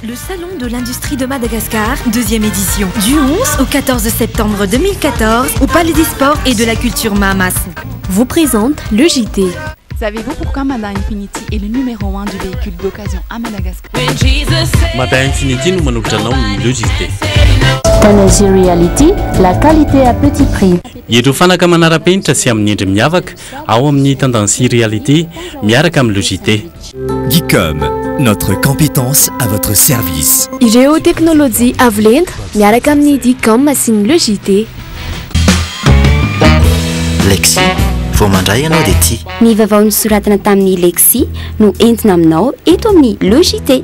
Le Salon de l'Industrie de Madagascar, 2e édition, du 11 au 14 septembre 2014, au Palais des Sports et de la Culture Mahamas. Vous présente le JT. Savez-vous pourquoi Mada Infinity est le numéro 1 du véhicule d'occasion à Madagascar? Mada Infinity nous manoukitrana le JT. Energy Reality, la qualité à petit prix. Ireo fanaka manara-penitra sy amin'ny endry miavaka ao amin'ny Tendancy Reality miaraka amin'ny le JT. Geekom, notre compétence à votre service. Ireo technologie avolenta miaraka amin'ny Geekom machine le JT. Lexi, vao mandray ianao dia tia. Ny vaovao nosoratana tamin'ny Lexi no entina aminao eto amin'ny le JT.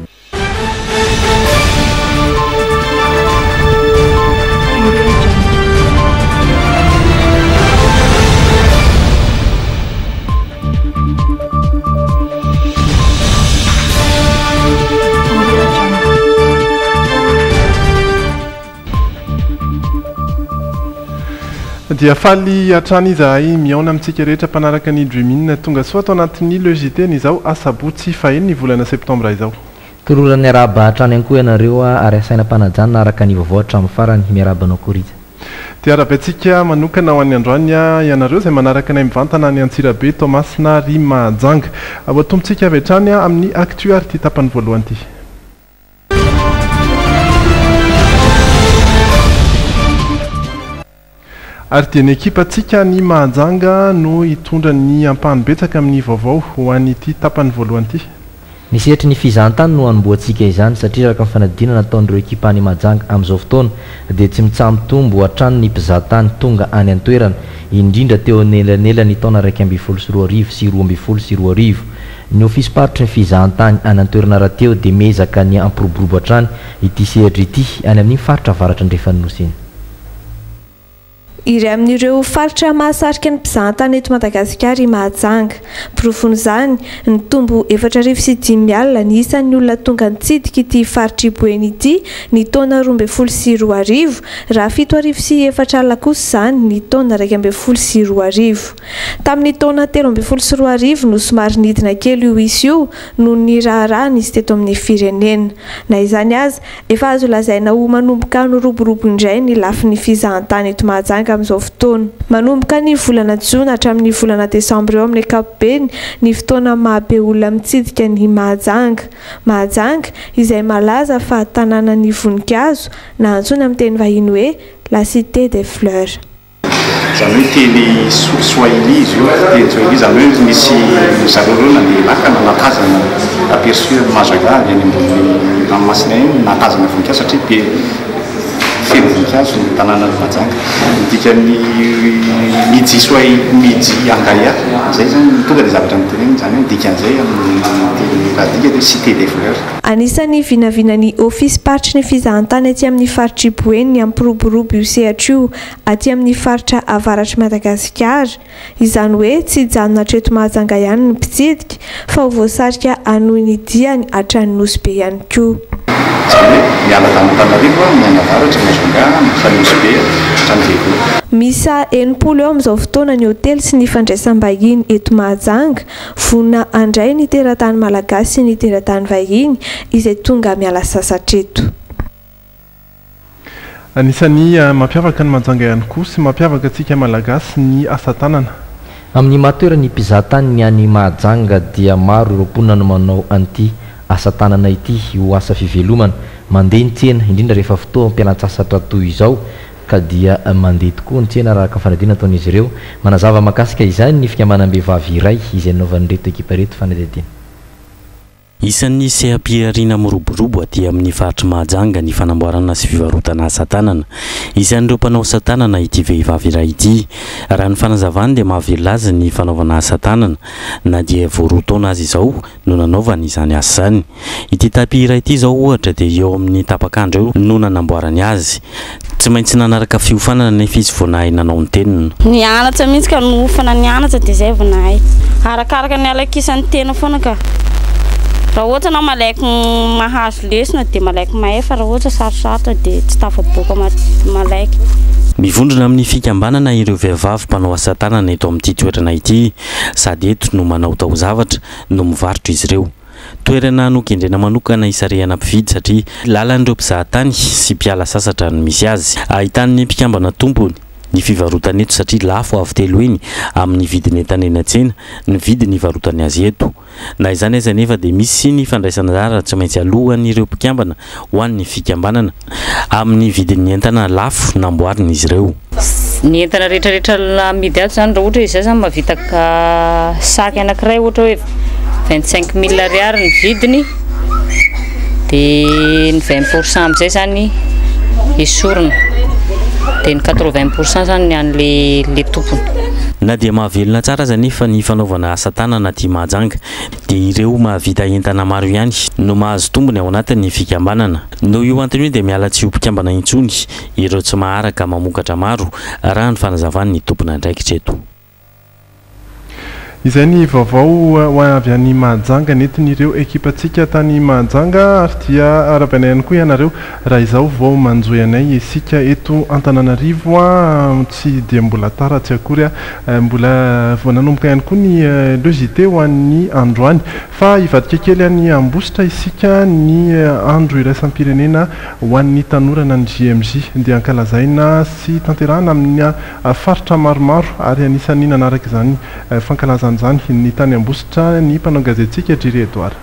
Dia faly hatrany izahay miaona amintsika rehetra mpanaraka ny Dreamin tonga soa atao anatin'ny le JT n'izao asabotsy fahen'ny ny volana septambra izao. Tororany araba hatrany ihany koa ianareo ary asaina mpanajana araka ny vaovao hatramin'ny farany miarabanao korija. Dia arabantsika manokana ho an'ny androany ianareo izay manaraka anay mivantana ny Antsirabe Tomasina Rimajanga. Atombotsika avy hatrany amin'ny actualité ty tapany voalohany ty. Ary dia ny ekipantsika ny Mahajanga no hitondra ny ampahany betsaka amin'ny vaovao ho an'ity tapany voalohany ity. Nisy hetry ny fizahantany no hanomboantsika izany satria araka amin'ny fanadinana nataon'ireo ekipa ny Mahajanga amin'izao fotoana dia tsy mitsambitombo hatrany ny mpizahatany tonga any an-toerana indrindra teo anelanela ny taona 2012 sy 2012. Ny ofisy paritry ny fizahantany any an-toerana raha teo dia mezaka ny ampiroborobo hatrany ity sehatra ity any amin'ny faritra avaratra Andrefanosiny. Iray amin'ireo faritra mahasarika ny mpizahantany eto Madagasikara i Mahajanga. Porofon'izany ny tombo 4,5 alina ny isan'ny olona tonga nitsidika ity faritra Iboeny ity ny taona 2012 raha 7,4 alina kosa izany ny taona 2012. Tamin'ny taona 2013 no somary nidina kely io izy io noho ny raharaha nisy teto amin'ny firenena. Na izany aza efa azo lazaina ho manomboka no roborobo indray ny lafin'ny fizahantany eto Mahajanga amin'izao fotoana. Manomboka ny volana Jona hatramin'ny volana Desambra eo amin'ny ankapobeny ny fotoana mahabe olona mitsidika ny Mahajanga. Mahajanga izay malaza fa tanànan'ny voninkazo na antsoina amin'ny teny vahiny hoe la cité des fleurs. Zany hoe teny Swahili izy io, teny Swahili zany hoe misy zareo reo nandeha lakana natazana aperçu Mahajanga any ambony ranomasina eny natazana voninkazo satria be feno voninkazo ny tanàna Mahajanga. Dikan'ny midi Angaya zay zany tonga dia zavatra miteny zany hoe dikan'izay amin'ny radika dia cité des fleurs. Anisan'ny vinavinan'ny ofisy paritry ny fizahantany aty amin'ny faritra Iboeny ny ampiroborobo io sehatra io aty amin'ny faritra avaratra Madagasikara. Izany hoe tsy hijanona hatreto Mahajanga ihany ny mpitsidika fa ho voasarika anohy ny diany hatrany Nosy be ihany koa. Zany hoe miala Tananarivo miaina avaratra Mahajanga mifaly Nosy be hatrany Misa 80 eo amin'izao fotoana ny hôtely sy ny fandraisam-bahiny eto Mahajanga vonona andray ny teratany malagasy sy ny teratany vahiny izay tonga miala sasatra eto. Anisan'ny mampiavaka ny Mahajanga ihany koa sy mampiavaka antsika malagasy ny asa tanana. Amin'ny matoera ny mpizahatany ny any Mahajanga dia maro ireo mponina no manao an'ity asa tanana ity ho asa fivelomana mandeha ny tsena indrindra rehefa fotoa ampialan-tsasatra toy izao ka dia mandeha tokoa ny tsena araka fanadina ataon'izy ireo. Manazava makasika izany ny fikambanam-behivavy iray izay nanaovan'ireto ekipa reto fanadihadiana. Isan'ny seha-piarina miroborobo aty amin'ny faritra Mahajanga ny fanamboarana sy fivarotana asa tanana. Isan'ireo mpanao asa tanana ity vehivavy iray ity. Raha ny fanazavany dia mahavelona azy ny fanaovana asa tanana na dia voarotaona azy izao no nanaovany izany asa izany. Ity tapi iray ity izao ohatra dia eo amin'ny tapakandro eo no nanamboarany azy. Tsy maintsy nanaraka fiofanana nefa izy vao nahay nanao ny teniny. Nianatra mihitsy ka nofana nianatra dia izay vao nahay. Arakaraka ny alakisan'ny tena foana ka. Raha ohatra na malaiky mahazo lesona dia malaiky mahay fa raha ohatra sarosarotra dia tsy tafaboaka malaiky. Mivondrona amin'ny fikambanana ireo vehivavy mpanao asa tanana eto amin'ity toerana ity sady eto no manao taozavatra no mivarotra izy ireo. toerana nokendrena manokana isarihana mpividy satria lalan'ireo mpizahatany sy mpiala sasatra no misy azy. Ahitany mpikambana tompony ny fivarotana eto satria lafo avy telo iny amin'ny vidiny entana eny an-tsena ny vidiny varotany azy eto. Na izany aiza nefa dia misy ny fandraisana anjara tsy maintsy alohan'ireo mpikambana ho an'ny fikambanana amin'ny vidiny entana lafo namboarina izy ireo. Ny entana rehetrarehetra amidy ato zany raha ohatra hoe izay zany mavita ka saky anankiray ohatra hoe 25 000 ariary ny vidiny dia ny 20% amin'izay zany esorina dia ny 80% zany an'le tompony. Na dia mahavelona tsara zany fa ny fanaovana asa tanana aty Mahajanga dia ireo mahavita entana maro ihany no mahazo tombony ao anatin'ny fikambanana. No io antony dia miala tsy ho mpikambana intsony ireo tsy maharaka mamokatra maro raha ny fanazavan'ny tompona andraikitra eto. Izay ny vaovao ho avy any Mahajanga nentin'ireo ekipantsika tany Mahajanga ary dia arabaina ihany koa ianareo raha izao vao manjoy anay isika eto Antananarivo tsy dia mbola tara tsy akory mbola vao nanomboka ihany koa ny logité ho an'ny androany fa ivadika kely any Ambositra isika ny andro iraisam-pirenena ho an'ny tanorana ny JMJ dia ankalazaina sy tanterahana amin'ny faritra maromaro ary anisan'ny nanaraka izany fankalazana zany ny tany Ambositra ny mpanao gazetintsika Djiri Edouard.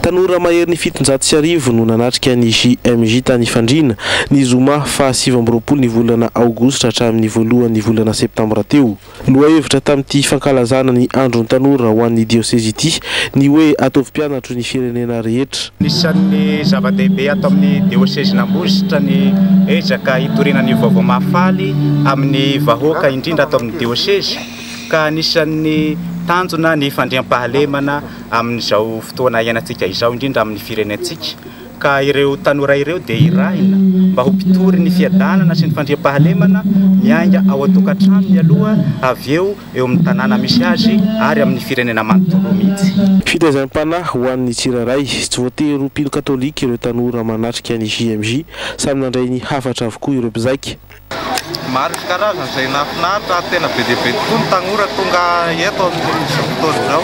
Tanora mahery ny 700 no nanatrika ny JMJ tany Fandrina ny zoma fa 7 ny volana Aogositra hatramin'ny voalohan'ny volana Septambra teo. Lohahevitra tamin'ity fankalazana ny andron'ny tanora ho an'ny diocèse ity ny hoe ataovy mpianatro ny firenena rehetra. Nisan'ny zava-dehibe ato amin'ny diocèse n'Ambositra ny ezaka hitorenan'ny vaovao mahafaly amin'ny vahoaka indrindra ato amin'ny diocèse ka nisan'ny tanjona ny fandriam-pahalemana amin'izao fotoana iainantsika izao indrindra amin'ny firenentsika ka ireo tanora ireo dia irahina mba ho mpitory ny fiadanana sy ny fandriam-pahalemana miainga ao an-tokantrano mialoha avy eo amin'ny tanàna misy azy ary amin'ny firenena manontolo mihitsy. Fitaizam-panahy ho an'ny tsiraray tsy voatery ho mpino katolika ireo tanora manatrika ny JMJ samy nandray ny hafatra avokoa ireo mpizaika. Maro karazana izay nafinaritra tena be dia be tokoa ny tanora tonga eto amin'izao fotoana izao.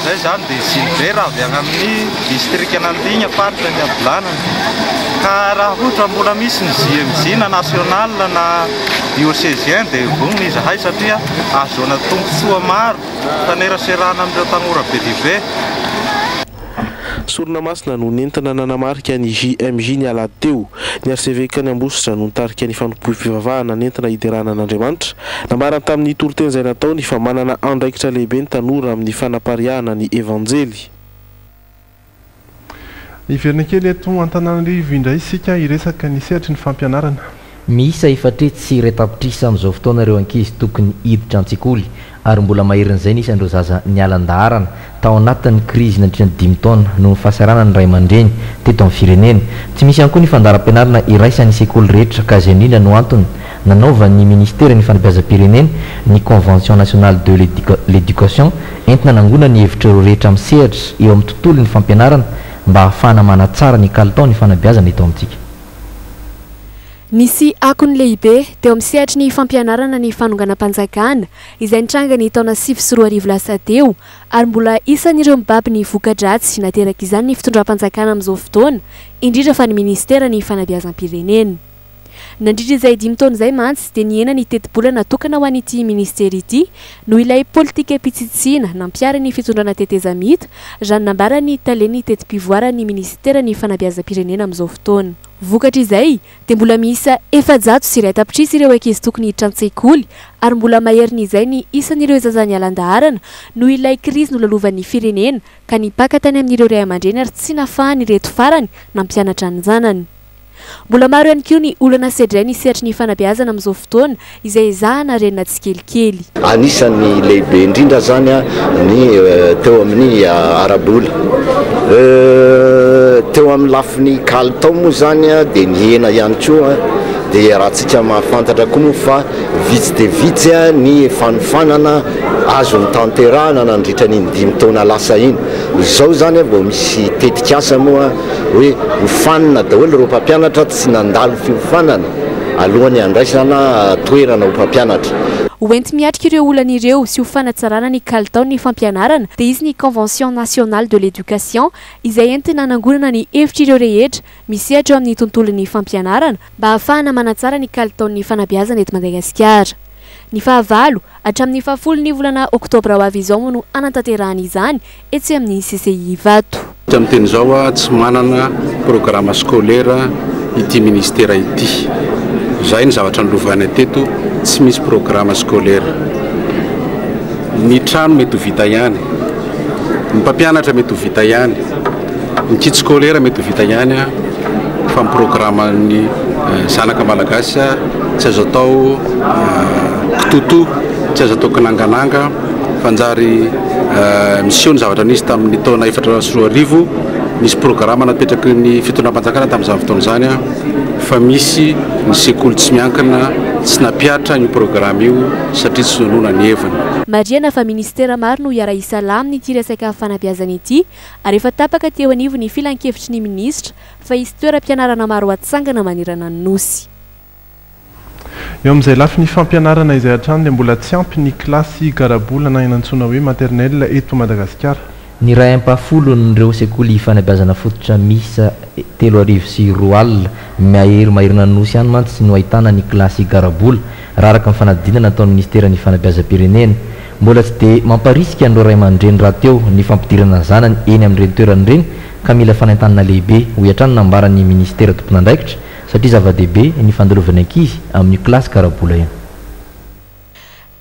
Zay zany dia Silvera avy any amin'ny district Anandigna faritra ny Abolana. Ka raha ohatra mbola misy ny JMJ na national na diocésien dia vonona izahay satria ahazoana tombontsoa maro taneraserana amin'ireo tanora be dia be. Sorona masina no nentina nanamarika ny JMJ ny alahady teo. Ny archevêque ny Ambositra no nitarika ny fanompoam-pivavahana nentina hiderana an'Andriamanitra. Namarana tamin'ny toroteny izay nataony fa manana andraikitra lehibe ny tanora amin'ny fanapariahana ny evanjely. Iverina kely eto Antananarivo indray isika iresaka ny sehatry ny fampianarana. Miisa efatry tsy retapitrisa amin'izao fotoana ireo ankizy tokony hiditra an-tsekoly ary mbola maherin'izay nisy andreo zaza nialan-daharana tao anatin'ny krizy nandritra ny 5 taona no fasarana ny ray aman-dreny teto amin'ny firenena. Tsy misy ihany koa ny fandaharam-pianarana iraisan'ny sekoly rehetra ka izay indrindra no antony nanaovan'ny ministera ny fanabeazam-pirenena ny convention nationale de l'éducation entina nangona ny hevitra ireo rehetra amin'ny sehatra eo amin'ny tontolo ny fampianarana mba ahafahana manatsara ny kalitao ny fanabeazana eto amintsika. Nisy akony lehibe teo amin'ny sehatry ny fampianarana ny fanonganam-panjakana izay nitranga ny taona 2024 lasa teo ary mbola isan'ireo mibaby ny voka-dratsy nateraka izany ny fitondram-panjakana amin'izao fotoana indrindra fa ny ministera ny fanabeazam-pirenena. Nandritra izay 5 taona izay mantsy dia niena ny teti-bola natokana ho an'ity ministera ity no ilay politika mpitsitsina nampiara ny fitondrana tetezamita raha nambara ny taleny teti-pivoarany ministera ny fanabeazam-pirenena amin'izao fotoana. Vokatra izay dia mbola miisa 700 sy iray tapitrisa ireo ankizy tokony hiditra an-tsekoly ary mbola maheriny izay ny isan'ireo zaza nialan-daharana no ilay krizy nolalovan'ny firenena ka nipaka tany amin'ireo ray aman-dreny ary tsy nafahany reto farany nampianatra ny zanany. Mbola maro ihany koa ny olana sedray ny sehatry ny fanabeazana amin'izao fotoana izay ezahana renina tsikelikely. Anisan'ny lehibe indrindra zany ny teo amin'ny arabola. Teo amin'ny lafiny kalitao moa zany dia niena ihany koa dia raha tsika mahafantatra koa moa fa vitsy dia vitsy ny fanofanana azo ny tanterahana nandritra ny 5 taona lasa iny. Izao zany vao misy tetikasa moa hoe hofanina daholo ireo mpampianatra tsy nandalo fiofanana alohan'ny andraisana toerana ho mpampianatra. hoenty miatrika ireo olan'ireo sy ho fanatsarana ny kalitaony fampianarana dia izy ny convention nationale de l'éducation izay entina nangonana ny hevitra ireo rehetra misehatra eo amin'ny tontolon'ny fampianarana mba ahafahana manatsara ny kalitaon'ny fanabeazana eto Madagasikara. Ny fahavalo hatramin'ny 10 volana oktobra ho avy izao no anatanterahana izany etsy amin'ny CCI Ivato. Amin'ny teny izao tsy manana programme scolaire ity ministère ity. Zay ny zavatra nilovana teto tsy misy programme scolaire. Ny trano mety ho vita ihany. Ny mpampianatra mety ho vita ihany. Ny kit scolaire mety ho vita ihany fa ny programme ny zanaka malagasy tsy azo atao kitoto, tsy azo atao kinangananga fanjary mission ny zavatra nisy tamin'ny taona 2004 misy programme napetraky ny fitondram-panjakana tamin'izany fotoana zany fa misy ny sekoly tsy miankina tsy napiatra io programme io satria tsy nonona ny heviny. Mariana fa ministera maro no iara isa laminy ity resaka fanabeazana ity ary efa tapaka teo anivo ny filan-kevitry ny ministra fa hisy toeram-pianarana maro atsangana manerana ny nosy. Eo amin'izay lafy ny fampianarana izay hatrany dia mbola tsy ampy ny klasy garabola na inantsona hoe maternelle eto Madagasikara. Ny ray ampahafolon'ireo sekoly fanabeazana fototra misa 3 maherina nosy ihany mantsy no ahitana ny klasy garabola raha araka ny fanadinana ataon'ny ministera ny fanabeazam-pirenena. Mbola tsy dia mamparisika an'ireo ray aman-dreny raha teo ny fampidirana zanany eny amin'ireny toerana ireny ka mila fanaintanana lehibe ho hiatrany nambaran'ny ministera tompon'andraikitra satria zava-dehibe ny fandalovana ankizy amin'ny klasy garabola eny.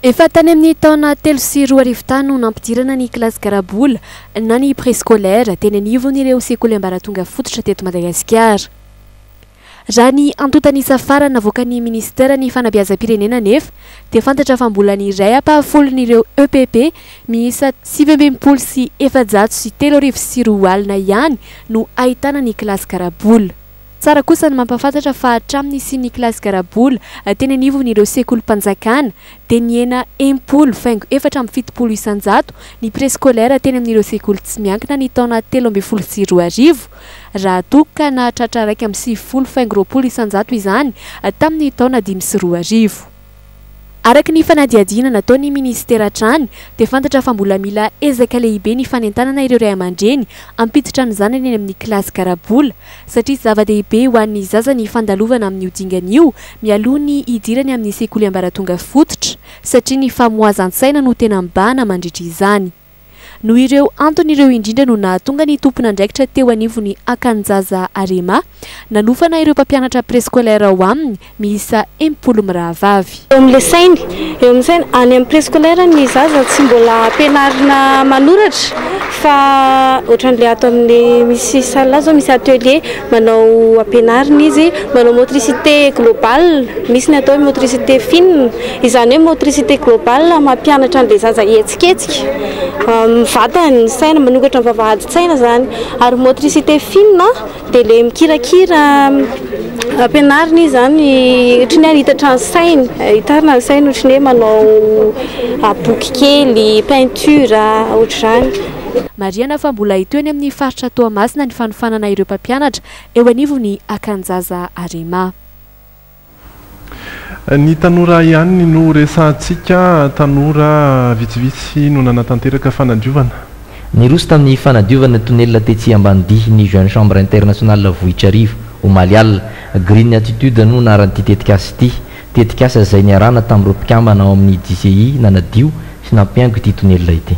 Efa tany amin'ny taona 3 sy 4 tany no nampidirana ny klasy garabola na ny préscolaire teny anivon'ireo sekoly ambaratonga fototra teto Madagasikara. Raha ny antotanisa farany navoaka ny ministera ny fanabeazam-pirenena nefa dia fantatra fa mbola ny ray ampahafolon'ireo EPP miisa 700 sy 703 ihany no ahitana ny klasy garabola. Tsara kosa ny mampafantatra fa hatramin'ny sy ny klasy garabola teny anivon'ireo sekoly mpanjakana dia niena 10,470 isanjato ny préscolaire teny amin'ireo sekoly tsy miankina ny taona 13 sy 20 raha toka na tratra raiky amin'ny 7,20 isanjato izany tamin'ny taona 5 sy 20. Araka ny fanadiadiana nataon'ny ministera trany dia fantatra fa mbola mila ezaka lehibe ny fanentanana ireo ray aman-dreny ampiditra ny zanany eny amin'ny klasy garabola satria zava-dehibe ho an'ny zaza ny fandalovana amin'ny odingana io mialoha ny idirany amin'ny sekoly ambaratonga fototra satria ny famoazan-tsaina no tena mibahana mandritra izany. No ireo anton'ireo indrindra no nahatonga ny tompon'andraikitra teo anivony akanjaza Arema nanofana ireo mpampianatra préscolaire ao aminy miisa 10 mirahavavy. Eo amin'ilay sainy any amin'ny préscolaire ny zaza tsy mbola ampianarina manoratra fa ohatran'ilay ato amin'ny misy salle zao misy atelier manao ampianarina izy manao motricité globale misy ny atao motricité fine izany hoe motricité globale mampianatra an'ilay zaza etsiketsika vatany ny saina manokatra ny vavahady-tsaina zany ary motricité fine dia le mikirakira ampianarina izy zany ohatry ny hitatra ny sainy hitarina ny sainy ohatry ny hoe manao boky kely peinture ohatr'izany. Mariana fa mbola hito eny amin'ny faritra Toamasina ny fanofanana ireo mpampianatra eo anivony akanjaza Arema. Ny tanora ihany no resantsika tanora vitsivitsy no nanatanteraka fanadiovana. Niroso tamin'ny fanadiovana tonelina tetsy Ambanidia ny jeune chambre internationale Vohitrarivo omaly alina green attitude no naran'ity tetikasa ity tetikasa izay niarana tamin'ireo mpikambana ao amin'ny DCI nanadio sy nampiango ity tonelina ity.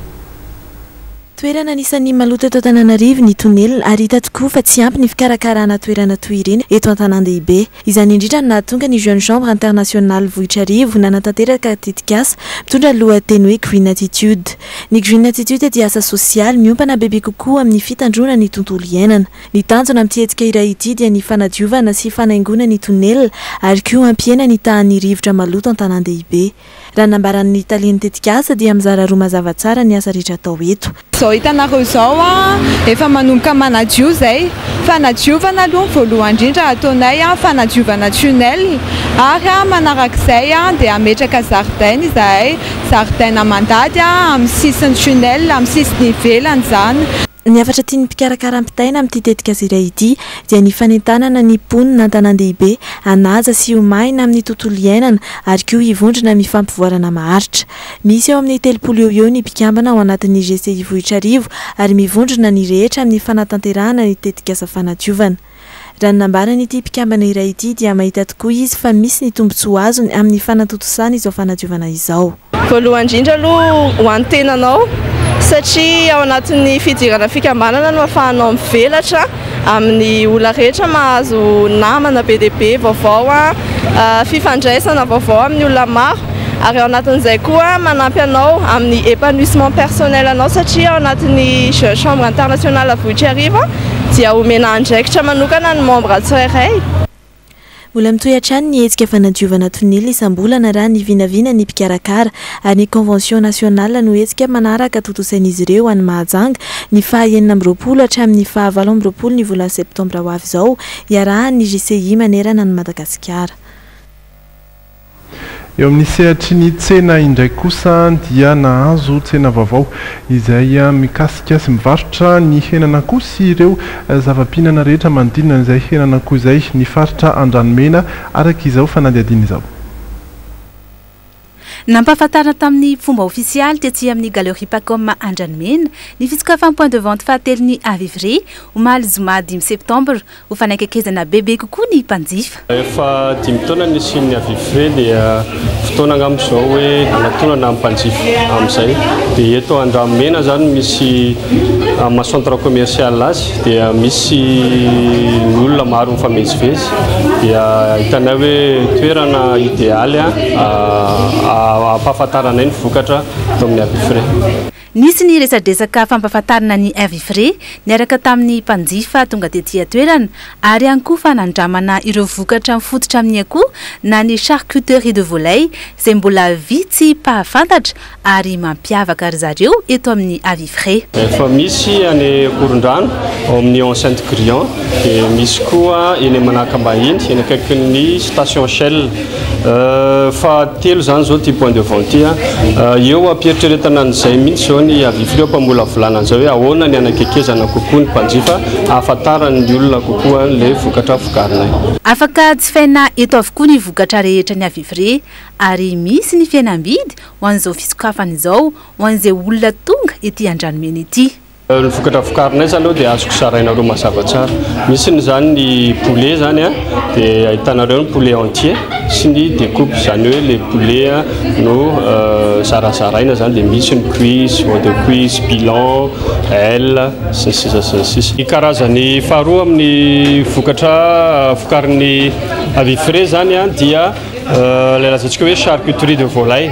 Toerana anisan'ny maloto eto Antananarivo ny tonelina ary hita tokoa fa tsy ampy ny fikarakarana toerana toy ireny eto Antanandehibe. Izany indrindra no nahatonga ny jeune chambre internationale Vohitrarivo nanatanteraka tetikasa mitondra lohateny hoe green attitude. Ny green attitude dia asa sosialy miompana bebe kokoa amin'ny fitandrona ny tontolo iainana. Ny tanjona amin'ity hetsika iray ity dia ny fanadiovana sy fanaingona ny tonelina ary koa ampiena ny tahan'ny rivotra maloto Antanandehibe. Raha nambaran'ny talian'ny tetikasa dia mizara roa mazava tsara ny asa rehetra atao eto. Zao hitanareo zao efa manomboka manadio zay fanadiovana aloha voalohany indrindra ataonay fanadiovana tunnel ary manarak'izay dia ametraka zaridaina izahay zaridaina mandady amin'ny sisiny tunnel amin'ny sisiny ivelany zany. Ny afatra tiany mpikarakara-pitaina amin'ity tetika azy iray ity dia ny fanentanana ny mponina an-tanàn-dehibe anaja sy omaina amin'ny tontolo iainana ary koa hivondrona mifampivoarana maharitra. Misy eo amin'ny 30 eo ny mpikambana ao anatin'ny GCI Vohitrarivo ary mivondrona ny rehetra amin'ny fanatanterahana ny tetika asa fanadiovana. Raha ny nambaran'ity mpikambana iray ity dia mahita tokoa izy fa misy ny tombontsoa azony amin'ny fanatotosana izao fanadiovana izao. Voalohany indrindra aloha ho an'ny tenanao satria ao anatin'ny fidirana fikambanana no ahafahanao mivelatra amin'ny olona rehetra mahazo namana be dia be vaovao fifandraisana vaovao amin'ny olona maro ary ao anatin'izay koa manampy anao amin'ny épanouissement personnel anao satria ao anatin'ny chambre internationale Vohitrarivo dia omena andraikitra manokana ny membre tsirairay. Mbola mitohy ny hetsika fanadiovana tonely isam-bolana raha ny vinavina ny mpikarakara ary ny convention nationale no hetsika manaraka totosain'izy ireo any Mahajanga ny faha 9 hatramin'ny faha 17 ny volana septambra ho avy izao iarahan'ny GCI manerana ny Madagasikara. Eo amin'ny sehatra ny tsena indray kosa dia nahazo tsena vaovao izay mikasika sy mivarotra ny henan'akoho sy ireo zava-pihinana rehetra manodidina izay henan'akoho izay ny faritra Andranomena araka izao fanadihadiana izao. Nampahafantarana tamin'ny fomba ofisialy tetsy amin'ny Galerie Pacom Andranomena ny fitsokafan'ny point de vente fahatelon'ny Avivre omaly zoma 5 septambra ho fanaikankezana bebe kokoa ny mpanjifa. Efa 5 taona nisian'ny Avivre dia fotoana amin'izao hoe anatonana mpanjifa amin'izay dia eto Andranomena zany misy ma centre commercial azy dia misy olona maro mifamezivezy dia hitanao hoe toerana idealy ampahafantarana ny vokatra tao amin'ny Avivre. Nisy ny resadresaka fampahafantarana ny Avivre niaraka tamin'ny mpanjifa tonga tetỳ toerana ary ihany koa fanandramana ireo vokatra mifototra amin'ny akoho na ny charcuterie de volaille izay mbola vitsy mpahafantatra ary mampiavaka ry zareo eto amin'ny Avivre. Efa misy any Korondrano ao amin'ny enceinte Grian dia misy koa eny Manakambahiny eny akaikin'ny station Shell fa telo zany zao ty point de vente eo ampieritreretana an'izay mihitsy zao ny Avivre mpambola volana an'izao hoe ahoana ny anakekezana kokoa ny mpanjifa ahafantarany ny olona kokoa le vokatra vokarinay. Afaka jifaina eto avokoa ny vokatra rehetra ny Avivre ary misy ny fihenam-bidy ho an'izao fisokafana izao ho an'izay olona tonga ety Andranomena ety. Ny vokatra vokarinay zany aloha dia azoko sarainareo mazava tsara. Misy ny zany ny poulet zany dia ahitanareo ny poulet entier sy ny découpe zany hoe le poulet no zarazaraina zany dia misy ny cuisse, haut de cuisse, pilon, aile sy ny sisa sy ny sisa. Ny karazany faharoa amin'ny vokatra vokarin'ny Avivre zany dia le lazantsika hoe charcuterie de volaille.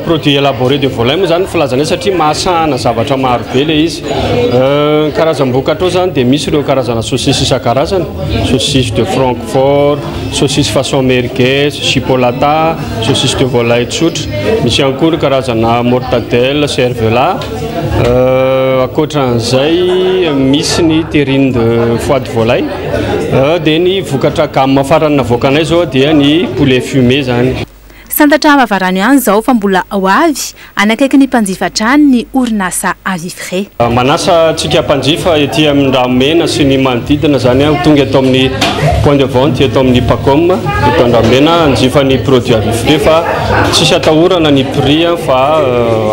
Produit élaboré de volaille moa zany filazana satria mahasahana zavatra maro be le izy. Karazam-bokatra ao zany dia misy ireo karazana saucisse isan-karazany, saucisse de Francfort, saucisse façon merguez, chipolata, saucisse de volaille tsotra. Misy ihany koa karazana mortadelle, cervelas. Ankoatran'izay misy ny terrine de foie de volaille. Dia ny vokatra gamme farany navoakanay zao dia ny poulet fumé zany. Santatra mavarano ihany zao fa mbola ao avy anakaiky ny mpanjifa trany ny orinasa Avivre. Manasa antsika mpanjifa ety amin'ny Andranomena sy ny manodidina zany tonga eto amin'ny point de vente eto amin'ny Pacom eto Andranomena anjifa ny produit Avivre fa tsisy atahorana ny prix fa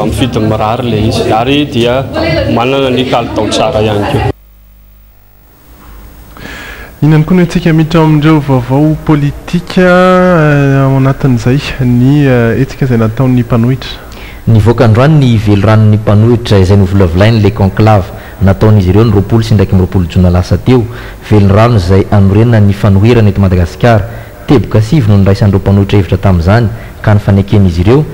amin'ny vidiny mirary le izy ary dia manana ny kalitao tsara ihany koa. Inany koa no antsika miditra amin'ireo vaovao politika ao anatin'izay ny etsika izay nataon'ny mpanohitra. Nivoakandroany ny veloranon'ny mpanohitra izay novolavolainy le conclave nataon'izy ireo ny 20 sy 30 jona lasa teo velonrano izay anorenana ny fanoherana eto Madagasikara teboka sivy no niraisan'ireo mpanohitra hevitra tamin'izany ka ny faneken'izy ireo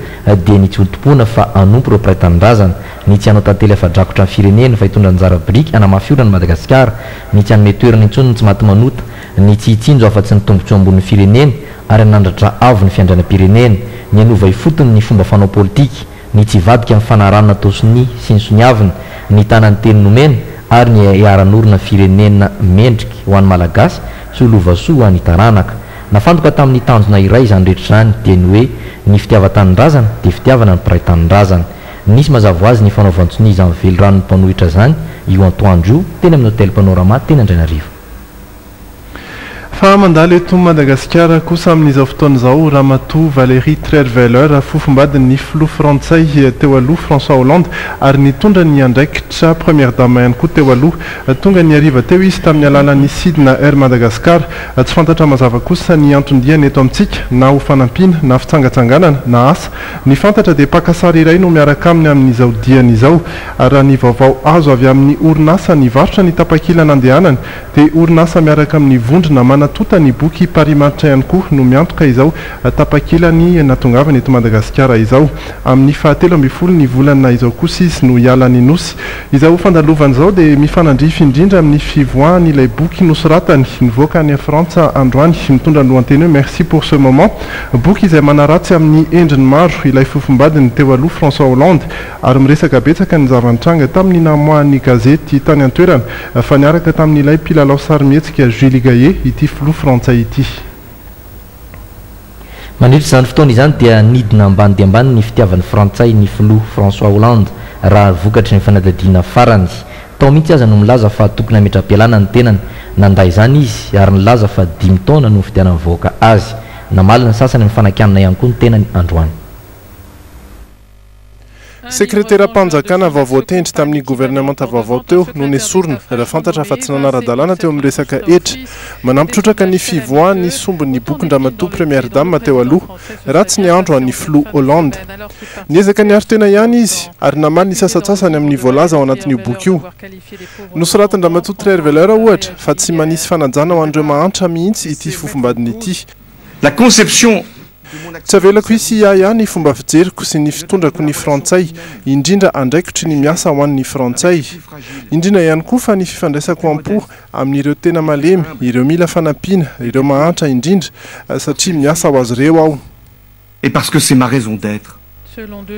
dia nitsotompona fa anompo ireo mpiray-tanindrazana ny tsy hanao tantely afa-drakotra amin'ny firenena fa hitondra anjara biriky anamafiorana Madagasikara ny tsy hanome toerana intsony ny tsy maty manota ny tsy hitsinjo afa-tsy ny tombotsoa ambonin'ny firenena ary anandratra avo ny fiandrianam-pirenena ny anova ifotony ny fomba fanao politika ny tsy vadika amin'ny fanaranana tosony sy ny soniaviny ny tanany teny nomena ary ny iaran'orona firenena mendrika ho an'ny malagasy sy olovasoa ho an'ny taranaka. Nafantoka tamin'ny tanjona iray izany rehetra zany dia ny hoe ny fitiava-tanindrazana dia fitiavana ny mpiray-tanindrazana. Nisy mazava ho azy ny fanaovantsony izany velorano ny mpanohitra zany io Antoandro teny amin'ny hôtel Panorama teny Andrainarivo. Fa mandalo eto Madagasikara kosa amin'izao fotoana izao Ramatoa Valérie Trierweiler fofombadin'ny filoha frantsay teo aloha François Hollande ary nitondra ny andraikitra première dame ihany koa teo aloha tonga ny ariva teo izy tamin'ny alalan'ny Sidina Air Madagascar tsy fantatra mazava kosa ny antondiany eto amintsika na ho fanampiana na fitsangatsanganana na asa ny fantatra dia pakasary iray no miaraka aminy amin'izao diany izao raha ny vaovao azo avy amin'ny orinasa ny varotra ny tapakila nandehanany dia orinasa miaraka amin'ny vondrona manatota ny boky parimaritra ihany koa no miantoka izao tapakilany natongavany eto Madagasikara izao amin'ny 17 ny volana izao kosa izy no hialany nosy izao fandalovana izao dia mifanandrify indrindra amin'ny fivoahany ilay boky nosoratany nivoaka any Frantsa androany mitondra ny lohateny hoe merci pour ce moment boky izay manaratsy amin'ny endriny maro ilay fofombadiny teo aloha François Hollande ary miresaka betsaka ny zavantranga tamin'ny namoahan'ny gazety tany an-toerana fa niaraka tamin'ilay mpilalao sarimietsika Julie Gaillet ity filoha frantsay ity. Mandritra izany fotoana izany dia nidina ambany dia ambany ny fitiavan'ny frantsay ny filoha François Hollande raha vokatry ny fanadadiana farany tao mihitsy aza no milaza fa tokony hametra-pialana ny tenany nanday izany izy ary nilaza fa 5 taona no fidianany voaka azy namalina sasany amin'ny fanakianana ihany koa ny tenany androany. Sekretera mpanjakana vaovao tendry tamin'ny gouvernemanta vaovao teo no nesorina raha fantatra fa tsy nanara-dalàna teo amin'ny resaka etra manampitrotraka ny fivoahany sombon'ny bokin-dramatoa première dame teo aloha raha tsy ny andro an'ny filoha Hollande niezaka ny ari-tena ihany izy ary namaly ny sasatsasany amin'ny voalaza ao anatin'io boky io nosoratany Ramatoa Trierweiler ohatra fa tsy manisy fanajana ho andreo mahantra mihitsy ity fofombadiny ity. La conception tsy avelako isy ihany fomba fijeriko sy ny fitondrako ny frantsay indrindra andraikitry ny miasa ho an'ny frantsay indrindra ihany koa fa ny fifandraisako ampo amin'ireo tena malemy ireo mila fanampiana ireo mahantra indrindra satria miasa ho azy ireo aho. Et parce que c'est ma raison d'être.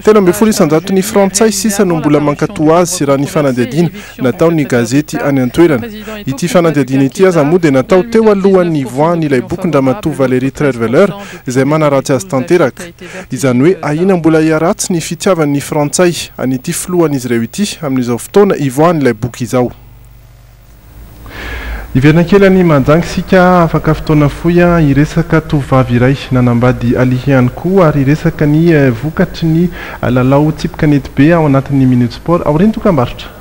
Tena mbe folo isanjato ny frantsay sisa no mbola mankatoa azy raha ny fanadihadiana natao ny gazety any an-toerana ity fanadihadiana ity aza moa dia natao teo alohan'ny voany ilay bokin-dramatoa Valérie Trierweiler izay manaratsy azy tanteraka izany hoe ahina mbola hiaratsy ny fitiavan'ny frantsay an'ity filohan'izy ireo ity amin'izao fotoana ivoany ilay boky izao. Iverina kely any manjangy sika afaka fotoana foy iresaka tovavy iray nanambady alihy ihany koa ary iresaka ny vokatry ny lalao tsipika nety be ao anatin'ny Minute Sport ao reny tokambarotra.